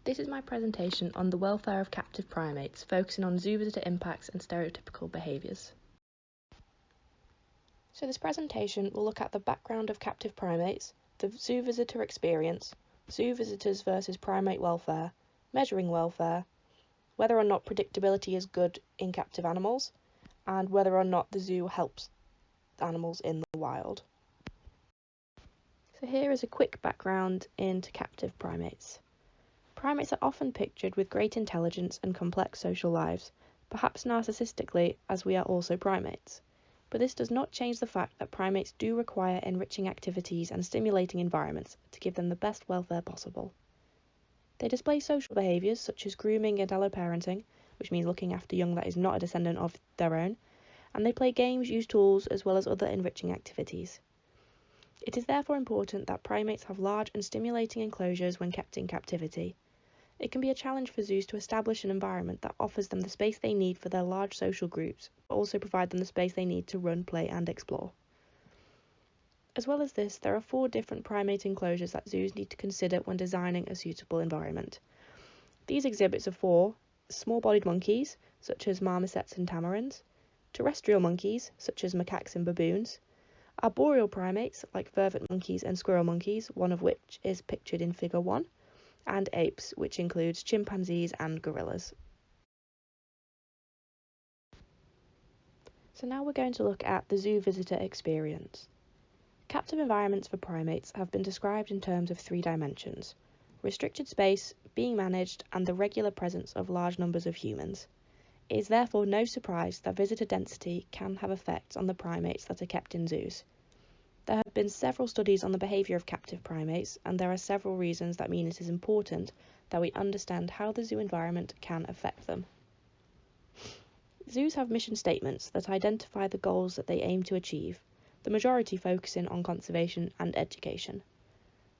This is my presentation on the welfare of captive primates, focusing on zoo visitor impacts and stereotypical behaviours. So this presentation will look at the background of captive primates, the zoo visitor experience, zoo visitors versus primate welfare, measuring welfare, whether or not predictability is good in captive animals, and whether or not the zoo helps animals in the wild. So here is a quick background into captive primates. Primates are often pictured with great intelligence and complex social lives, perhaps narcissistically, as we are also primates. But this does not change the fact that primates do require enriching activities and stimulating environments to give them the best welfare possible. They display social behaviours such as grooming and alloparenting, which means looking after young that is not a descendant of their own, and they play games, use tools, as well as other enriching activities. It is therefore important that primates have large and stimulating enclosures when kept in captivity. It can be a challenge for zoos to establish an environment that offers them the space they need for their large social groups, but also provide them the space they need to run, play and explore. As well as this, there are 4 different primate enclosures that zoos need to consider when designing a suitable environment. These exhibits are for small-bodied monkeys, such as marmosets and tamarins, terrestrial monkeys, such as macaques and baboons, arboreal primates like vervet monkeys and squirrel monkeys, one of which is pictured in Figure 1, and apes, which includes chimpanzees and gorillas. So now we're going to look at the zoo visitor experience. Captive environments for primates have been described in terms of 3 dimensions: restricted space, being managed, and the regular presence of large numbers of humans. It is therefore no surprise that visitor density can have effects on the primates that are kept in zoos. There have been several studies on the behaviour of captive primates, and there are several reasons that mean it is important that we understand how the zoo environment can affect them. Zoos have mission statements that identify the goals that they aim to achieve, the majority focusing on conservation and education.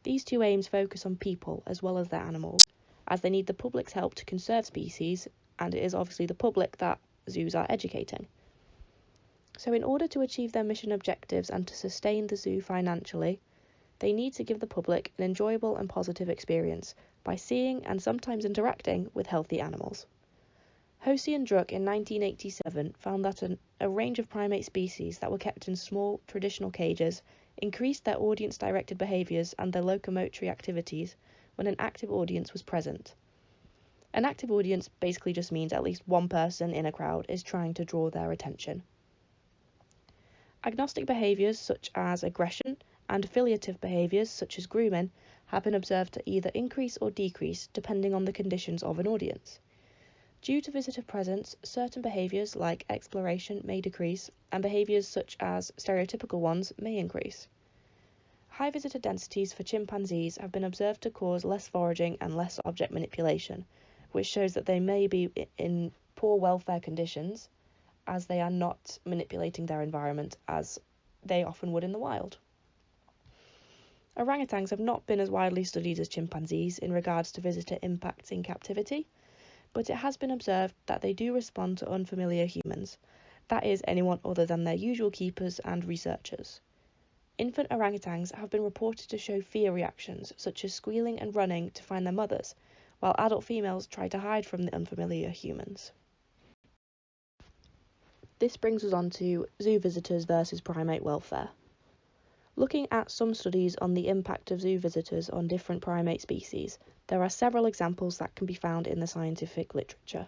These 2 aims focus on people as well as their animals, as they need the public's help to conserve species, and it is obviously the public that zoos are educating. So in order to achieve their mission objectives and to sustain the zoo financially, they need to give the public an enjoyable and positive experience by seeing and sometimes interacting with healthy animals. Hosey and Druck in 1987 found that a range of primate species that were kept in small, traditional cages increased their audience-directed behaviours and their locomotory activities when an active audience was present. An active audience basically just means at least one person in a crowd is trying to draw their attention. Agnostic behaviours such as aggression and affiliative behaviours such as grooming have been observed to either increase or decrease depending on the conditions of an audience. Due to visitor presence, certain behaviours like exploration may decrease, and behaviours such as stereotypical ones may increase. High visitor densities for chimpanzees have been observed to cause less foraging and less object manipulation, which shows that they may be in poor welfare conditions, as they are not manipulating their environment as they often would in the wild. Orangutans have not been as widely studied as chimpanzees in regards to visitor impacts in captivity, but it has been observed that they do respond to unfamiliar humans, that is, anyone other than their usual keepers and researchers. Infant orangutans have been reported to show fear reactions, such as squealing and running to find their mothers, while adult females try to hide from the unfamiliar humans. This brings us on to zoo visitors versus primate welfare. Looking at some studies on the impact of zoo visitors on different primate species, there are several examples that can be found in the scientific literature.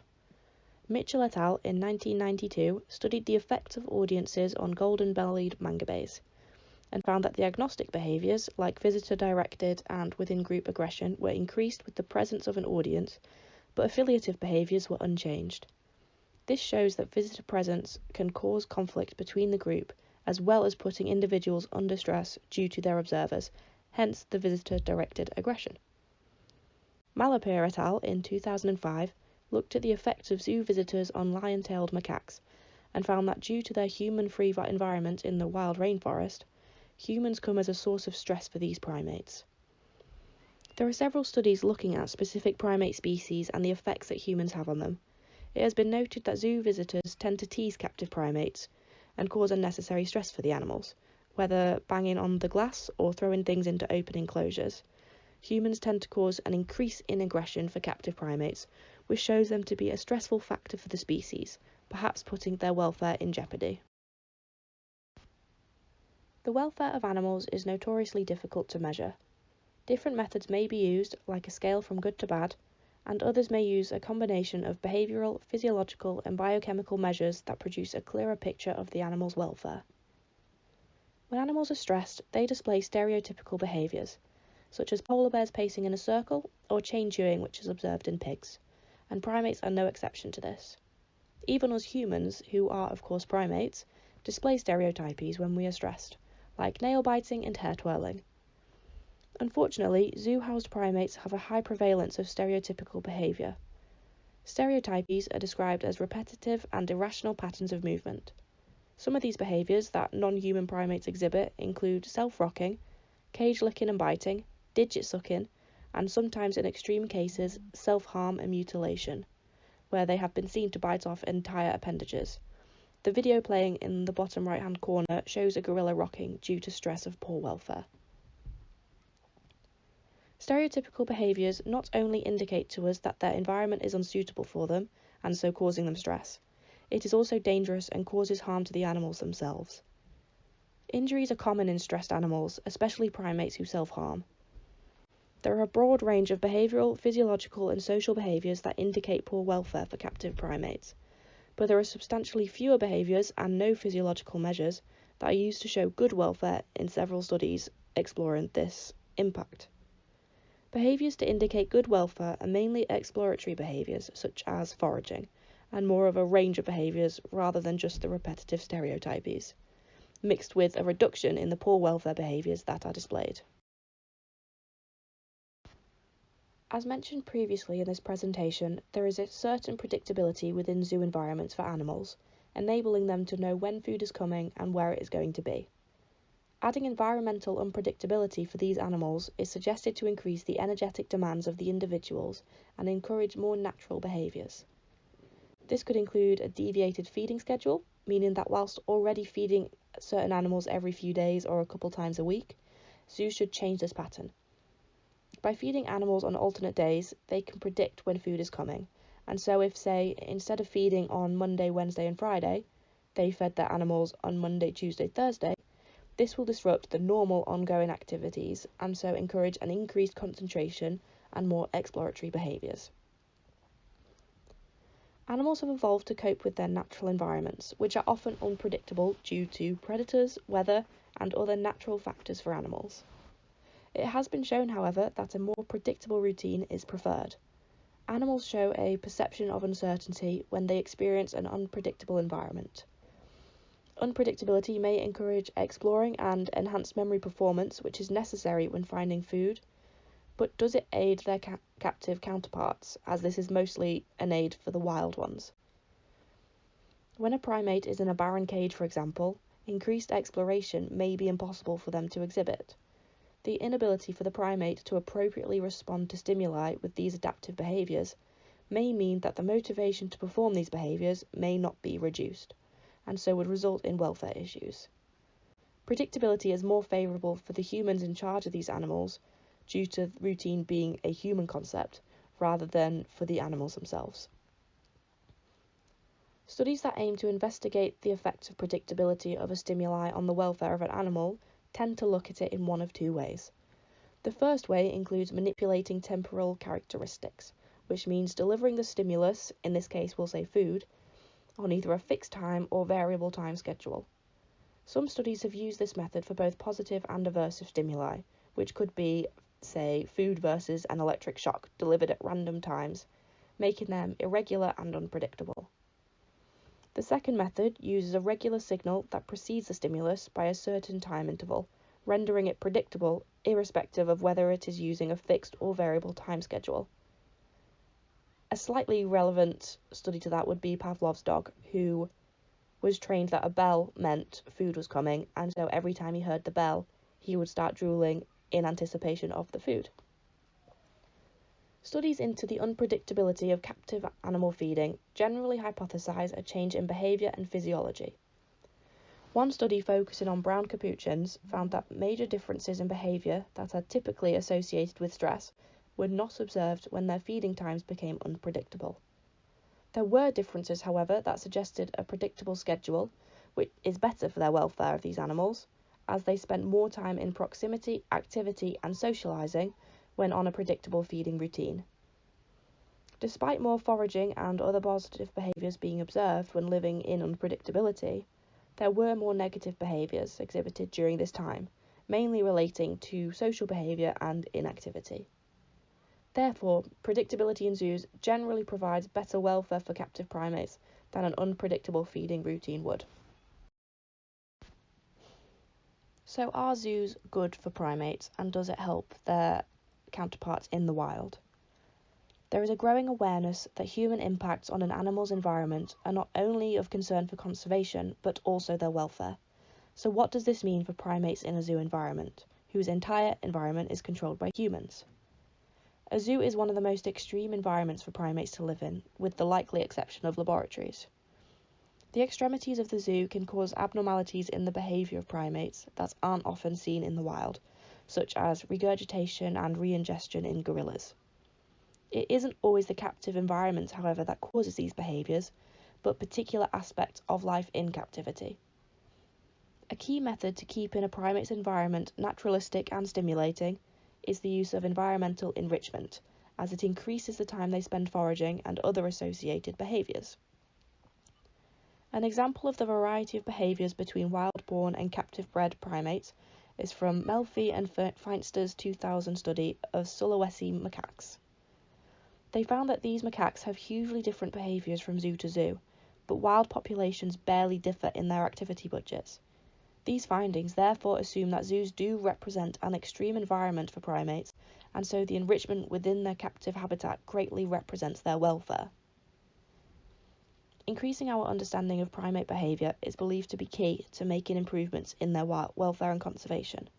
Mitchell et al. In 1992 studied the effects of audiences on golden-bellied mangabeys, and found that the agnostic behaviours, like visitor-directed and within-group aggression, were increased with the presence of an audience, but affiliative behaviours were unchanged. This shows that visitor presence can cause conflict between the group, as well as putting individuals under stress due to their observers, hence the visitor-directed aggression. Malapert et al. In 2005 looked at the effects of zoo visitors on lion-tailed macaques, and found that due to their human-free environment in the wild rainforest, humans come as a source of stress for these primates. There are several studies looking at specific primate species and the effects that humans have on them. It has been noted that zoo visitors tend to tease captive primates and cause unnecessary stress for the animals, whether banging on the glass or throwing things into open enclosures. humans tend to cause an increase in aggression for captive primates, which shows them to be a stressful factor for the species, perhaps putting their welfare in jeopardy. The welfare of animals is notoriously difficult to measure. Different methods may be used, like a scale from good to bad, and others may use a combination of behavioural, physiological and biochemical measures that produce a clearer picture of the animal's welfare. When animals are stressed, they display stereotypical behaviours, such as polar bears pacing in a circle or chain chewing, which is observed in pigs, and primates are no exception to this. Even us humans, who are of course primates, display stereotypies when we are stressed, like nail biting and hair twirling. Unfortunately, zoo-housed primates have a high prevalence of stereotypical behaviour. Stereotypies are described as repetitive and irrational patterns of movement. Some of these behaviours that non-human primates exhibit include self-rocking, cage licking and biting, digit sucking, and sometimes in extreme cases, self-harm and mutilation, where they have been seen to bite off entire appendages. The video playing in the bottom right-hand corner shows a gorilla rocking due to stress of poor welfare. Stereotypical behaviours not only indicate to us that their environment is unsuitable for them, and so causing them stress, it is also dangerous and causes harm to the animals themselves. Injuries are common in stressed animals, especially primates who self-harm. There are a broad range of behavioural, physiological and social behaviours that indicate poor welfare for captive primates, but there are substantially fewer behaviours and no physiological measures that are used to show good welfare in several studies exploring this impact. Behaviours to indicate good welfare are mainly exploratory behaviours, such as foraging, and more of a range of behaviours rather than just the repetitive stereotypies, mixed with a reduction in the poor welfare behaviours that are displayed. As mentioned previously in this presentation, there is a certain predictability within zoo environments for animals, enabling them to know when food is coming and where it is going to be. Adding environmental unpredictability for these animals is suggested to increase the energetic demands of the individuals and encourage more natural behaviours. This could include a deviated feeding schedule, meaning that whilst already feeding certain animals every few days or a couple times a week, zoos should change this pattern. By feeding animals on alternate days, they can predict when food is coming, and so if, say, instead of feeding on Monday, Wednesday and Friday, they fed their animals on Monday, Tuesday, Thursday, this will disrupt the normal ongoing activities and so encourage an increased concentration and more exploratory behaviours. Animals have evolved to cope with their natural environments, which are often unpredictable due to predators, weather, and other natural factors for animals. It has been shown, however, that a more predictable routine is preferred. Animals show a perception of uncertainty when they experience an unpredictable environment. Unpredictability may encourage exploring and enhance memory performance, which is necessary when finding food, but does it aid their captive counterparts, as this is mostly an aid for the wild ones? When a primate is in a barren cage, for example, increased exploration may be impossible for them to exhibit. The inability for the primate to appropriately respond to stimuli with these adaptive behaviours may mean that the motivation to perform these behaviours may not be reduced, and so would result in welfare issues. Predictability is more favourable for the humans in charge of these animals due to routine being a human concept rather than for the animals themselves. Studies that aim to investigate the effects of predictability of a stimuli on the welfare of an animal tend to look at it in one of two ways. The first way includes manipulating temporal characteristics, which means delivering the stimulus, in this case we'll say food, on either a fixed time or variable time schedule. Some studies have used this method for both positive and aversive stimuli, which could be, say, food versus an electric shock delivered at random times, making them irregular and unpredictable. The second method uses a regular signal that precedes the stimulus by a certain time interval, rendering it predictable irrespective of whether it is using a fixed or variable time schedule. A slightly relevant study to that would be Pavlov's dog, who was trained that a bell meant food was coming, and so every time he heard the bell, he would start drooling in anticipation of the food. Studies into the unpredictability of captive animal feeding generally hypothesize a change in behaviour and physiology. One study focusing on brown capuchins found that major differences in behaviour that are typically associated with stress were not observed when their feeding times became unpredictable. There were differences, however, that suggested a predictable schedule, which is better for the welfare of these animals, as they spent more time in proximity, activity and socialising when on a predictable feeding routine. Despite more foraging and other positive behaviours being observed when living in unpredictability, there were more negative behaviours exhibited during this time, mainly relating to social behaviour and inactivity. Therefore, predictability in zoos generally provides better welfare for captive primates than an unpredictable feeding routine would. So are zoos good for primates, and does it help their counterparts in the wild? There is a growing awareness that human impacts on an animal's environment are not only of concern for conservation, but also their welfare. So what does this mean for primates in a zoo environment, whose entire environment is controlled by humans? A zoo is one of the most extreme environments for primates to live in, with the likely exception of laboratories. The extremities of the zoo can cause abnormalities in the behaviour of primates that aren't often seen in the wild, such as regurgitation and re-ingestion in gorillas. It isn't always the captive environment, however, that causes these behaviours, but particular aspects of life in captivity. A key method to keeping a primate's environment naturalistic and stimulating is the use of environmental enrichment, as it increases the time they spend foraging and other associated behaviours. An example of the variety of behaviours between wild-born and captive-bred primates is from Melfi and Feinster's 2000 study of Sulawesi macaques. They found that these macaques have hugely different behaviours from zoo to zoo, but wild populations barely differ in their activity budgets. These findings therefore assume that zoos do represent an extreme environment for primates, and so the enrichment within their captive habitat greatly represents their welfare. Increasing our understanding of primate behaviour is believed to be key to making improvements in their welfare and conservation.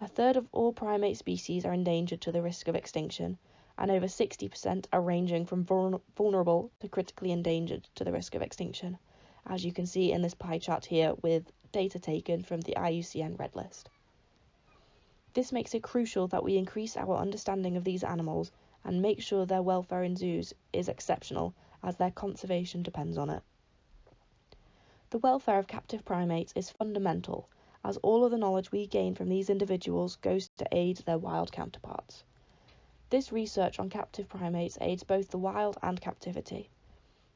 A third of all primate species are endangered to the risk of extinction, and over 60% are ranging from vulnerable to critically endangered to the risk of extinction, as you can see in this pie chart here with data taken from the IUCN Red List. This makes it crucial that we increase our understanding of these animals and make sure their welfare in zoos is exceptional, as their conservation depends on it. The welfare of captive primates is fundamental, as all of the knowledge we gain from these individuals goes to aid their wild counterparts. This research on captive primates aids both the wild and captivity.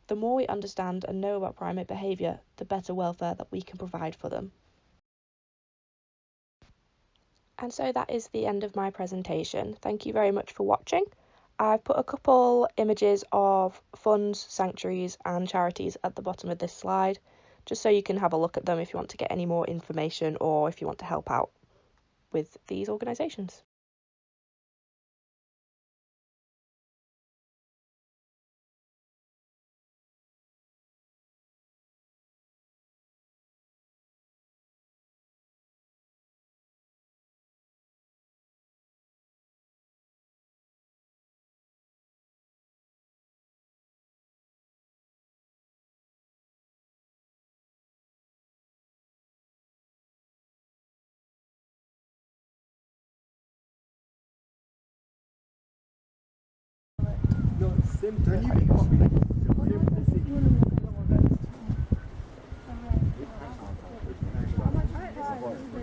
The more we understand and know about primate behaviour, the better welfare that we can provide for them. And so that is the end of my presentation. Thank you very much for watching. I've put a couple images of funds, sanctuaries and charities at the bottom of this slide, just so you can have a look at them if you want to get any more information or if you want to help out with these organisations.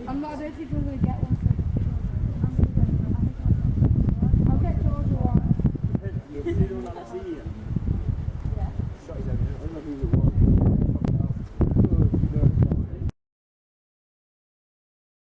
I'm not ready to do it again.